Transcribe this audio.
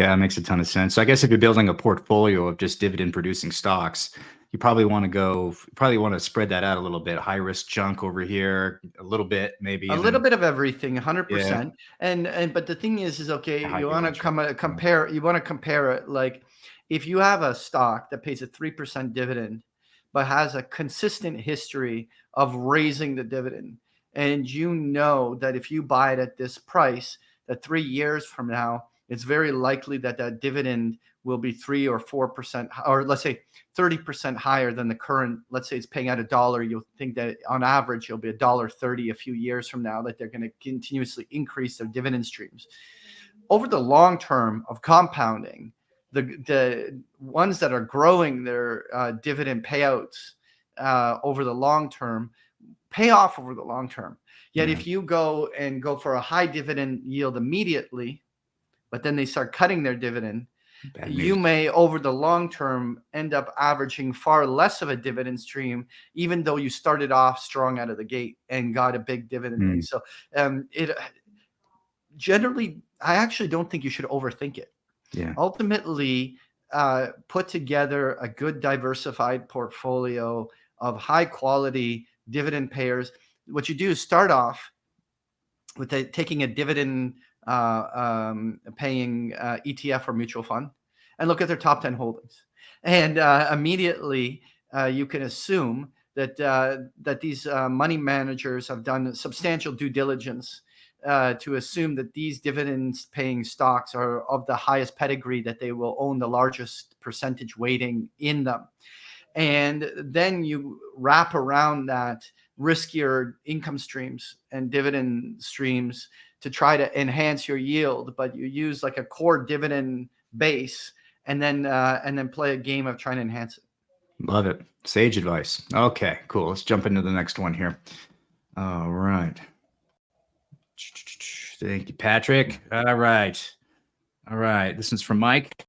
Yeah, it makes a ton of sense. So I guess if you're building a portfolio of just dividend producing stocks, you probably want to spread that out a little bit. High risk chunk over here, a little bit maybe, A and little then bit of everything, yeah, 100%. And but the thing is okay, high you want yield to chunk. compare. You want to compare it, like if you have a stock that pays a 3% dividend, but has a consistent history of raising the dividend, and you know that if you buy it at this price, that 3 years from now, it's very likely that that dividend will be 3 or 4%, or let's say 30% higher than the current. Let's say it's paying out $1. You'll think that on average it'll be $1.30 a few years from now, that they're going to continuously increase their dividend streams. Over the long term of compounding, the ones that are growing their dividend payouts over the long term pay off over the long term. Yet Yeah, if you go for a high dividend yield immediately, but then they start cutting their dividend, bad you news. may over the long term end up averaging far less of a dividend stream, even though you started off strong out of the gate and got a big dividend in. Mm, So it generally, I actually don't think you should overthink it. yeah, Ultimately, put together a good diversified portfolio of high quality dividend payers. What you do is start off with taking a dividend paying ETF or mutual fund, and look at their top 10 holdings. And immediately you can assume that these money managers have done substantial due diligence to assume that these dividends paying stocks are of the highest pedigree, that they will own the largest percentage weighting in them. And then you wrap around that riskier income streams and dividend streams to try to enhance your yield, but you use like a core dividend base, and then play a game of trying to enhance it. love it. Sage advice. Okay, cool. Let's jump into the next one here. All right. Thank you, Patrick. All right. This one's from Mike.